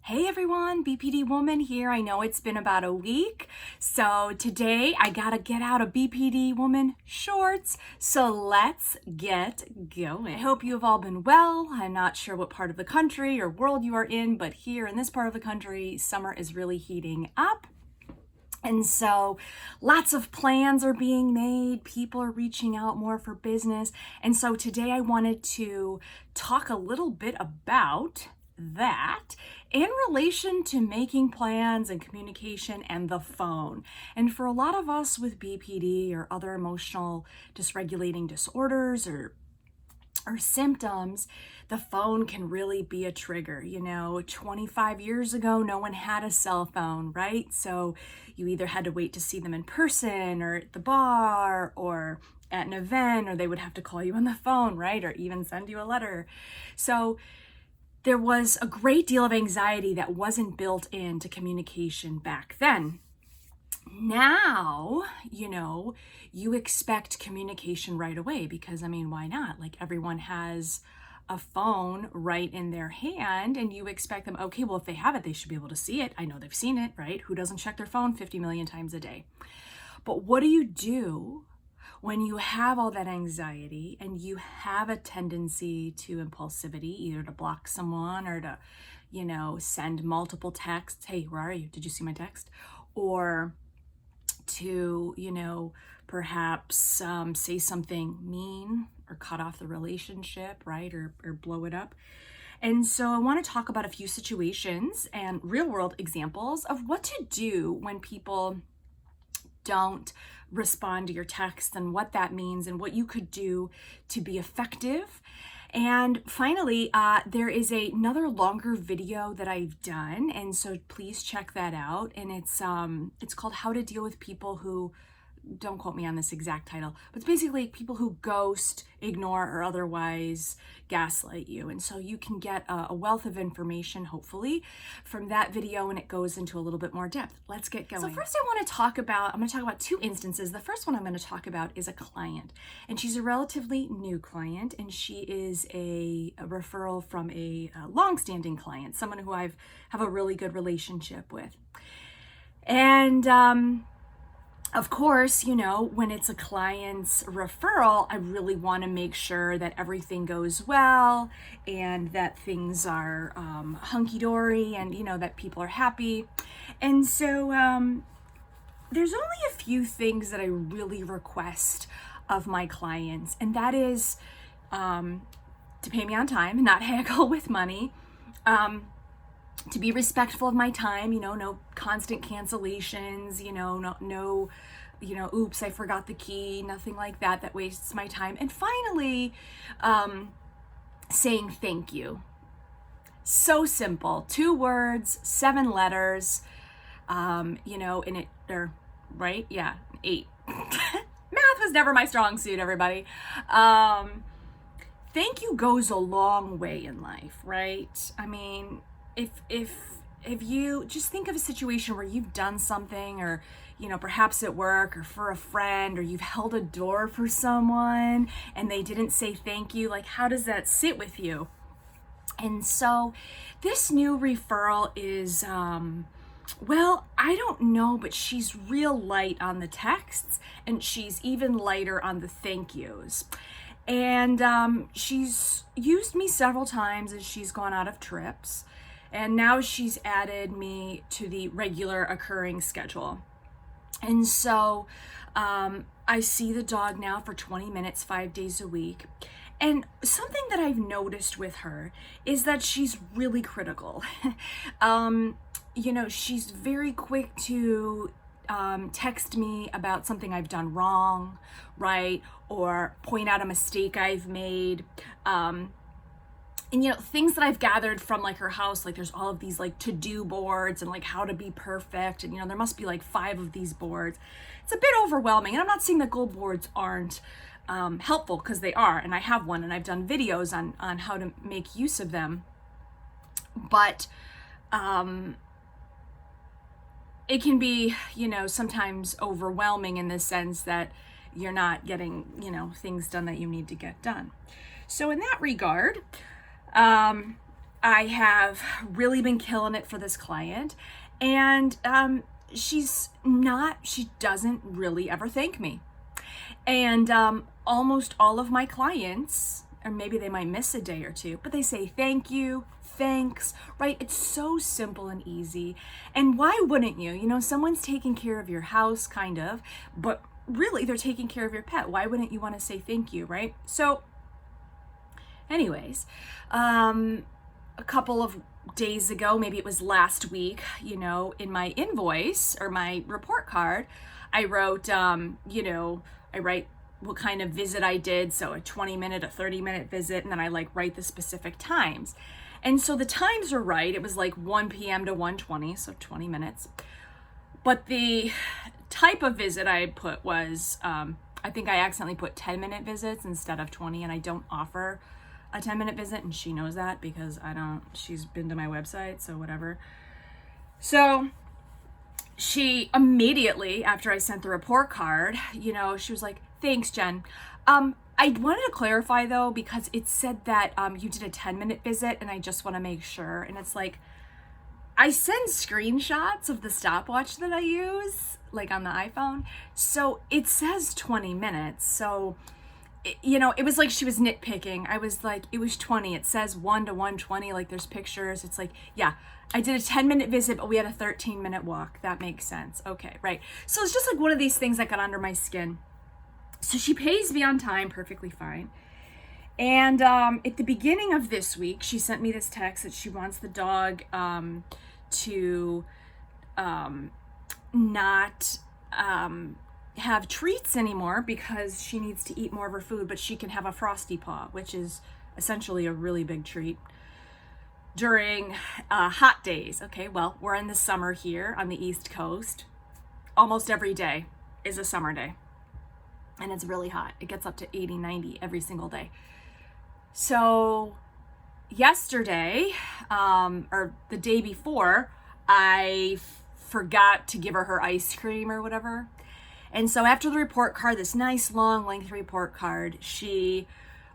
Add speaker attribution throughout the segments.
Speaker 1: Hey everyone, BPD Woman here. I know it's been about a week, so today I gotta get out a BPD Woman shorts, so let's get going. I hope you have all been well. I'm not sure what part of the country or world you are in, but here in this part of the country, summer is really heating up. And so lots of plans are being made. People are reaching out more for business. And so today I wanted to talk a little bit about that in relation to making plans and communication and the phone. And for a lot of us with BPD or other emotional dysregulating disorders or symptoms, the phone can really be a trigger. 25 years ago, no one had a cell phone, right? So you either had to wait to see them in person or at the bar or at an event, or they would have to call you on the phone, right? Or even send you a letter. So there was a great deal of anxiety that wasn't built into communication back then. Now, you expect communication right away because, why not? Like, everyone has a phone right in their hand and you expect them, okay, well, if they have it, they should be able to see it. I know they've seen it, right? Who doesn't check their phone 50 million times a day? But what do you do when you have all that anxiety and you have a tendency to impulsivity, either to block someone or to, send multiple texts? Hey, where are you? Did you see my text? Or to, perhaps say something mean or cut off the relationship, right? Or blow it up. And so I want to talk about a few situations and real world examples of what to do when people don't respond to your text and what that means and what you could do to be effective. And finally, there is another longer video that I've done, and so please check that out. And it's called How to Deal with People Who, don't quote me on this exact title, but it's basically people who ghost, ignore, or otherwise gaslight you. And so you can get a wealth of information, hopefully, from that video, and it goes into a little bit more depth. Let's get going. So first I'm going to talk about two instances. The first one I'm going to talk about is a client, and she's a relatively new client, and she is a referral from a long-standing client, someone who I have a really good relationship with. And of course, when it's a client's referral, I really want to make sure that everything goes well and that things are hunky-dory and, that people are happy. And so there's only a few things that I really request of my clients, and that is to pay me on time and not haggle with money, to be respectful of my time, no constant cancellations, no, oops, I forgot the key, nothing like that wastes my time. And finally, saying thank you. So simple, 2 words, 7 letters, and it, or, right? Yeah, 8. Math was never my strong suit, everybody. Thank you goes a long way in life, right? If you just think of a situation where you've done something, or perhaps at work or for a friend, or you've held a door for someone and they didn't say thank you, like, how does that sit with you? And so this new referral is well, I don't know, but she's real light on the texts and she's even lighter on the thank yous. And she's used me several times as she's gone out of trips. And now she's added me to the regular occurring schedule. And so I see the dog now for 20 minutes, 5 days a week. And something that I've noticed with her is that she's really critical. She's very quick to text me about something I've done wrong, right? Or point out a mistake I've made. And things that I've gathered from like her house, like there's all of these like to-do boards and like how to be perfect. And there must be like 5 of these boards. It's a bit overwhelming. And I'm not saying that goal boards aren't helpful, because they are. And I have one and I've done videos on how to make use of them. But it can be, sometimes overwhelming in the sense that you're not getting, things done that you need to get done. So in that regard, I have really been killing it for this client, and she doesn't really ever thank me. And almost all of my clients, or maybe they might miss a day or two, but they say thank you, thanks, right? It's so simple and easy. And why wouldn't you? You know, someone's taking care of your house, kind of, but really they're taking care of your pet. Why wouldn't you want to say thank you, right? So anyways, a couple of days ago, maybe it was last week, you know, in my invoice or my report card, I wrote, I write what kind of visit I did. So a 20-minute, a 30-minute visit, and then I like write the specific times. And so the times are right. It was like 1 p.m. to 1:20, so 20 minutes. But the type of visit I put was, I think I accidentally put 10-minute visits instead of 20, and I don't offer a 10-minute visit, and she knows that because she's been to my website, so whatever. So she immediately, after I sent the report card, you know, she was like, thanks, Jen. I wanted to clarify though, because it said that you did a 10-minute visit, and I just want to make sure. And it's like, I send screenshots of the stopwatch that I use, like on the iPhone. So it says 20 minutes. So, you know, it was like she was nitpicking. I was like, it was 20. It says 1 to 1:20, like there's pictures. It's like, yeah, I did a 10-minute visit, but we had a 13-minute walk. That makes sense. Okay, right. So it's just like one of these things that got under my skin. So she pays me on time, perfectly fine. And at the beginning of this week, she sent me this text that she wants the dog to not have treats anymore because she needs to eat more of her food, but she can have a Frosty Paw, which is essentially a really big treat during hot days. Okay, well, we're in the summer here on the East Coast. Almost every day is a summer day, and it's really hot. It gets up to 80, 90 every single day. So yesterday, or the day before, I forgot to give her ice cream or whatever. And so after the report card, this nice long length report card, she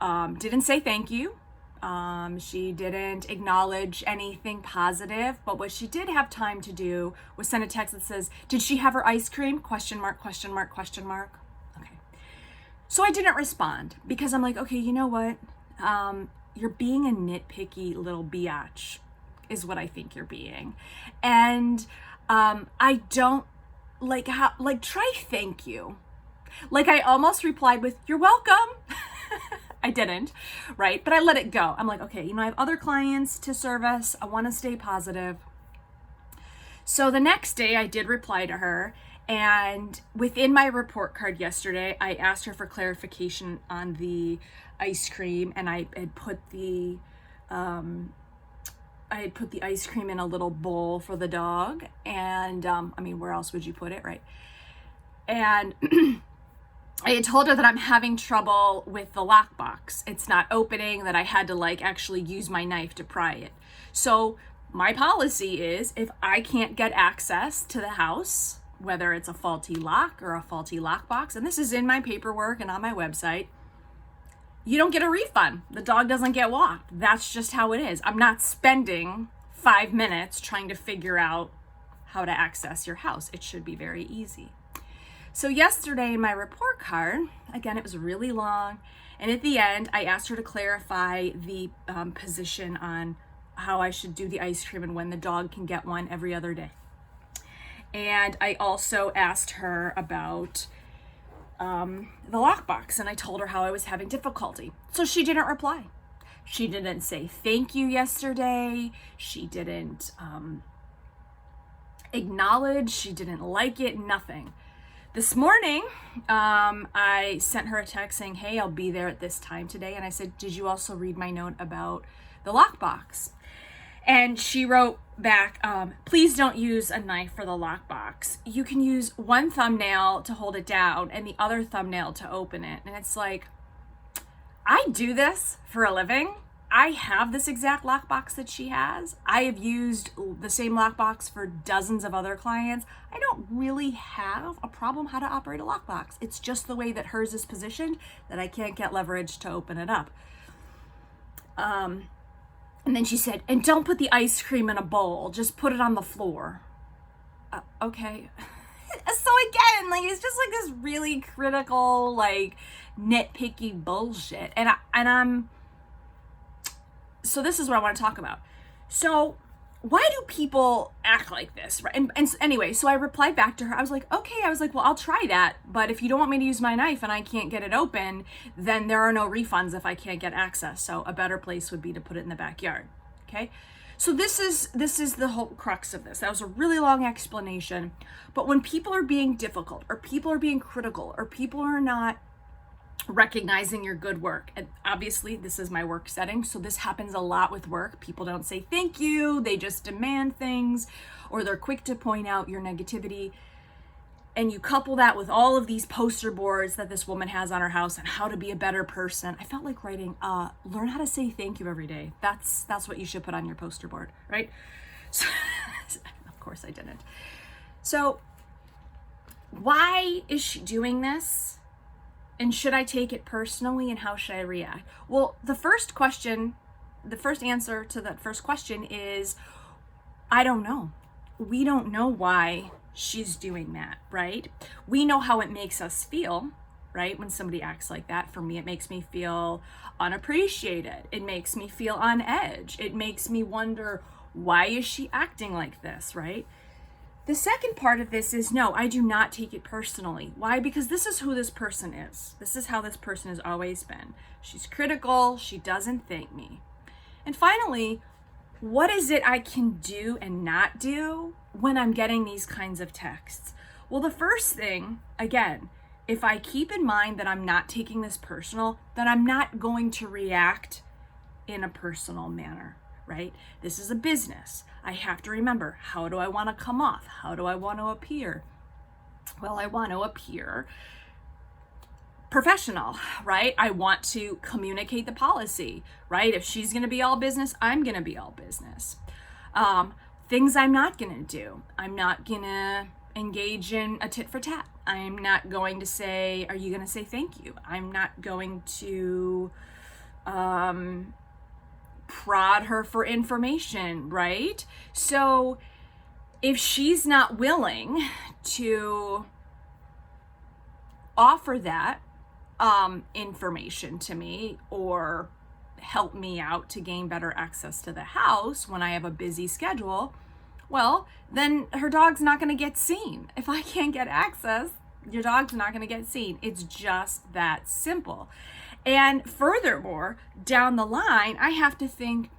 Speaker 1: didn't say thank you. She didn't acknowledge anything positive, but what she did have time to do was send a text that says, did she have her ice cream? Question mark, question mark, question mark. Okay. So I didn't respond because I'm like, okay, you know what? You're being a nitpicky little biatch is what I think you're being. And I don't try thank you. Like I almost replied with, you're welcome. I didn't, right? But I let it go. I'm like, okay, you know, I have other clients to service. I want to stay positive. So the next day I did reply to her, and within my report card yesterday, I asked her for clarification on the ice cream, and I had put the ice cream in a little bowl for the dog, and I mean, where else would you put it, right? And I had told her that I'm having trouble with the lockbox. It's not opening, that I had to like actually use my knife to pry it. So my policy is if I can't get access to the house, whether it's a faulty lock or a faulty lockbox, and this is in my paperwork and on my website, you don't get a refund. The dog doesn't get walked. That's just how it is. I'm not spending 5 minutes trying to figure out how to access your house. It should be very easy. So yesterday in my report card, again, it was really long. And at the end, I asked her to clarify the position on how I should do the ice cream and when the dog can get one every other day. And I also asked her about the lockbox, and I told her how I was having difficulty. So she didn't reply. She didn't say thank you yesterday. She didn't acknowledge. She didn't like it, nothing. This morning, I sent her a text saying, hey, I'll be there at this time today. And I said, did you also read my note about the lockbox? And she wrote back, please don't use a knife for the lockbox. You can use one thumbnail to hold it down and the other thumbnail to open it. And it's like, I do this for a living. I have this exact lockbox that she has. I have used the same lockbox for dozens of other clients. I don't really have a problem how to operate a lockbox. It's just the way that hers is positioned that I can't get leverage to open it up. And then she said, and don't put the ice cream in a bowl, just put it on the floor. Okay. So again, like, it's just like this really critical, like, nitpicky bullshit. So this is what I want to talk about. So why do people act like this, right? And anyway, so I replied back to her. I was like, okay. I was like, well, I'll try that. But if you don't want me to use my knife and I can't get it open, then there are no refunds if I can't get access. So a better place would be to put it in the backyard. Okay. So this is the whole crux of this. That was a really long explanation. But when people are being difficult, or people are being critical, or people are not recognizing your good work, and obviously this is my work setting, so this happens a lot with work. People don't say thank you, they just demand things, or they're quick to point out your negativity. And you couple that with all of these poster boards that this woman has on her house on how to be a better person. I felt like writing, learn how to say thank you every day. That's what you should put on your poster board, right? So, of course I didn't. So why is she doing this? And should I take it personally, and how should I react? Well, the first answer to that first question is, I don't know. We don't know why she's doing that, right? We know how it makes us feel, right? When somebody acts like that. For me, it makes me feel unappreciated. It makes me feel on edge. It makes me wonder, why is she acting like this, right? The second part of this is, no, I do not take it personally. Why? Because this is who this person is. This is how this person has always been. She's critical. She doesn't thank me. And finally, what is it I can do and not do when I'm getting these kinds of texts? Well, the first thing, again, if I keep in mind that I'm not taking this personal, then I'm not going to react in a personal manner, right? This is a business. I have to remember, how do I want to come off? How do I want to appear? Well, I want to appear professional, right? I want to communicate the policy, right? If she's going to be all business, I'm going to be all business. Things I'm not going to do. I'm not going to engage in a tit for tat. I'm not going to say, are you going to say thank you? I'm not going to prod her for information, right? So if she's not willing to offer that information to me, or help me out to gain better access to the house when I have a busy schedule, well, then her dog's not going to get seen. If I can't get access, your dog's not going to get seen. It's just that simple. And furthermore, down the line, I have to think,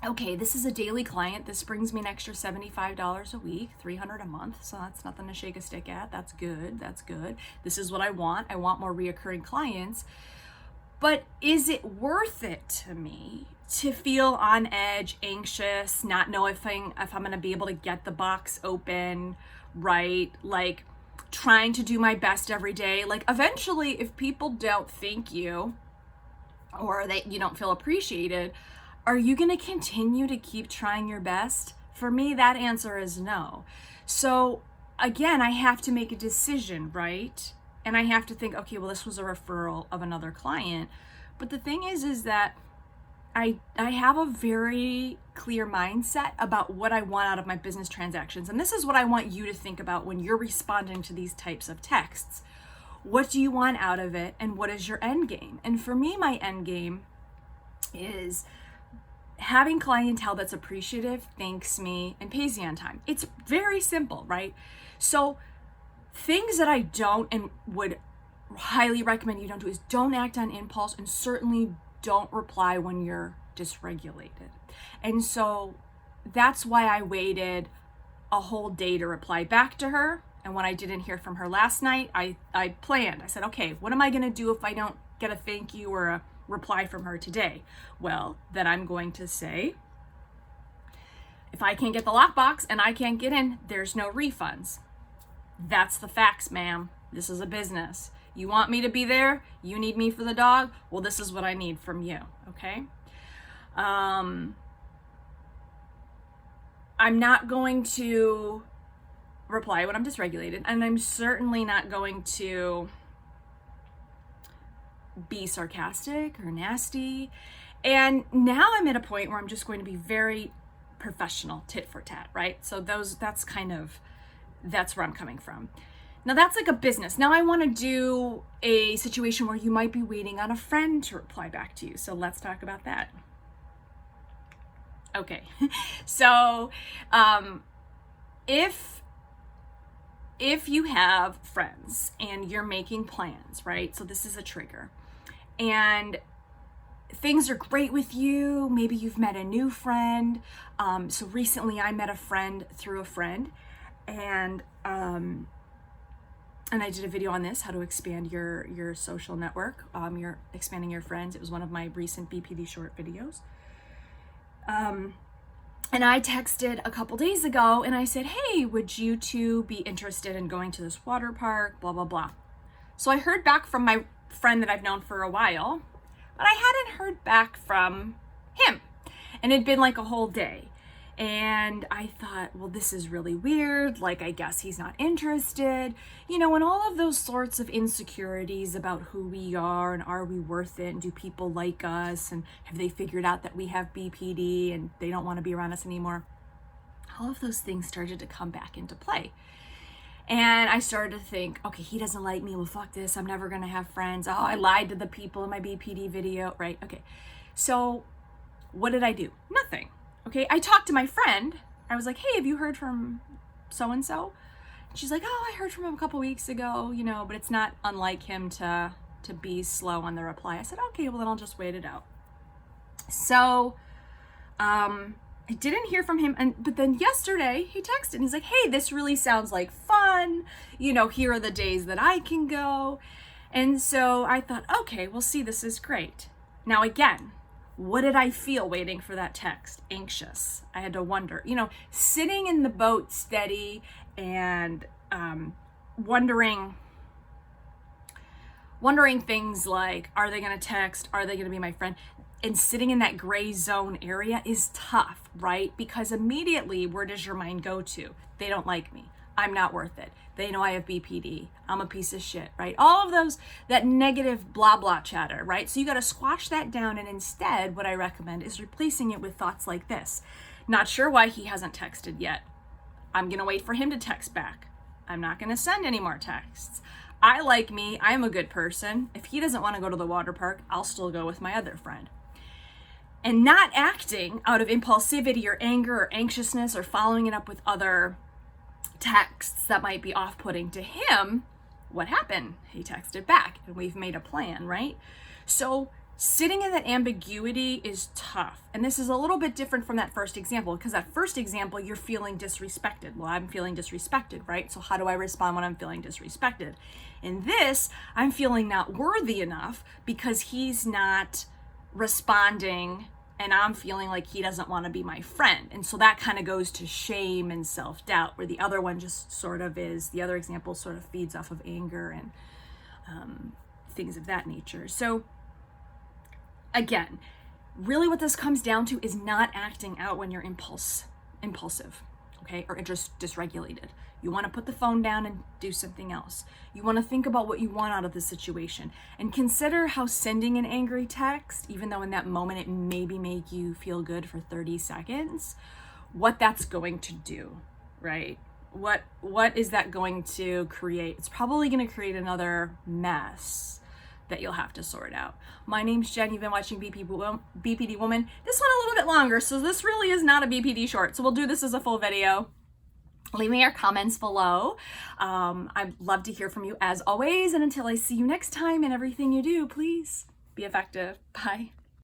Speaker 1: okay, this is a daily client. This brings me an extra $75 a week, $300 a month. So that's nothing to shake a stick at. That's good. That's good. This is what I want. I want more reoccurring clients. But is it worth it to me to feel on edge, anxious, not know if I'm going to be able to get the box open, right? Like, trying to do my best every day. Like, eventually, if people don't thank you, or you don't feel appreciated, are you going to continue to keep trying your best? For me, that answer is no. So again, I have to make a decision, right? And I have to think, okay, well, this was a referral of another client. But the thing is that I have a very clear mindset about what I want out of my business transactions. And this is what I want you to think about when you're responding to these types of texts. What do you want out of it? And what is your end game? And for me, my end game is having clientele that's appreciative, thanks me, and pays me on time. It's very simple, right? So things that I don't and would highly recommend you don't do is don't act on impulse, and certainly don't reply when you're dysregulated. And so that's why I waited a whole day to reply back to her. And when I didn't hear from her last night, I planned. I said, okay, what am I going to do if I don't get a thank you or a reply from her today? Well, then I'm going to say, if I can't get the lockbox and I can't get in, there's no refunds. That's the facts, ma'am. This is a business. You want me to be there? You need me for the dog? Well, this is what I need from you, okay? I'm not going to reply when I'm dysregulated, and I'm certainly not going to be sarcastic or nasty. And now I'm at a point where I'm just going to be very professional, tit for tat, right? So that's where I'm coming from. Now that's like a business. Now I want to do a situation where you might be waiting on a friend to reply back to you. So let's talk about that. Okay. So, if you have friends and you're making plans, right? So this is a trigger. And things are great with you. Maybe you've met a new friend. So recently I met a friend through a friend, and I did a video on this, how to expand your social network. You're expanding your friends. It was one of my recent BPD short videos. And I texted a couple days ago and I said, hey, would you two be interested in going to this water park, blah, blah, blah. So I heard back from my friend that I've known for a while, but I hadn't heard back from him. And it'd been like a whole day. And I thought, well, this is really weird. Like, I guess he's not interested. You know, and all of those sorts of insecurities about who we are and are we worth it, and do people like us, and have they figured out that we have BPD and they don't want to be around us anymore. All of those things started to come back into play. And I started to think, okay, he doesn't like me. Well, fuck this. I'm never going to have friends. Oh, I lied to the people in my BPD video. Right. Okay. So what did I do? Nothing. Okay, I talked to my friend. I was like, hey, have you heard from so-and-so? She's like, oh, I heard from him a couple weeks ago, you know, but it's not unlike him to be slow on the reply. I said, okay, well, then I'll just wait it out. So I didn't hear from him. But then yesterday he texted and he's like, hey, this really sounds like fun. You know, here are the days that I can go. And so I thought, okay, well, see, this is great. Now, again, what did I feel waiting for that text? Anxious. I had to wonder, you know, sitting in the boat steady and wondering things like, are they going to text? Are they going to be my friend? And sitting in that gray zone area is tough, right? Because immediately, where does your mind go to? They don't like me. I'm not worth it. They know I have BPD. I'm a piece of shit, right? All of those, that negative blah, blah chatter, right? So you got to squash that down. And instead, what I recommend is replacing it with thoughts like this. Not sure why he hasn't texted yet. I'm going to wait for him to text back. I'm not going to send any more texts. I like me. I'm a good person. If he doesn't want to go to the water park, I'll still go with my other friend. And not acting out of impulsivity or anger or anxiousness or following it up with other texts that might be off-putting to him. What happened? He texted back and we've made a plan, right? So sitting in that ambiguity is tough. And this is a little bit different from that first example, because that first example, you're feeling disrespected. Well, I'm feeling disrespected, right? So how do I respond when I'm feeling disrespected? In this, I'm feeling not worthy enough because he's not responding, and I'm feeling like he doesn't want to be my friend. And so that kind of goes to shame and self-doubt, where the other one just sort of is, the other example sort of feeds off of anger and things of that nature. So again, really what this comes down to is not acting out when you're impulsive, okay, or just dysregulated. You want to put the phone down and do something else. You want to think about what you want out of the situation and consider how sending an angry text, even though in that moment it maybe make you feel good for 30 seconds, what that's going to do, right? What is that going to create? It's probably going to create another mess that you'll have to sort out. My name's Jen. You've been watching BPD Woman. This one a little bit longer, so this really is not a BPD short. So we'll do this as a full video. Leave me your comments below. I'd love to hear from you as always. And until I see you next time, and everything you do, please be effective. Bye.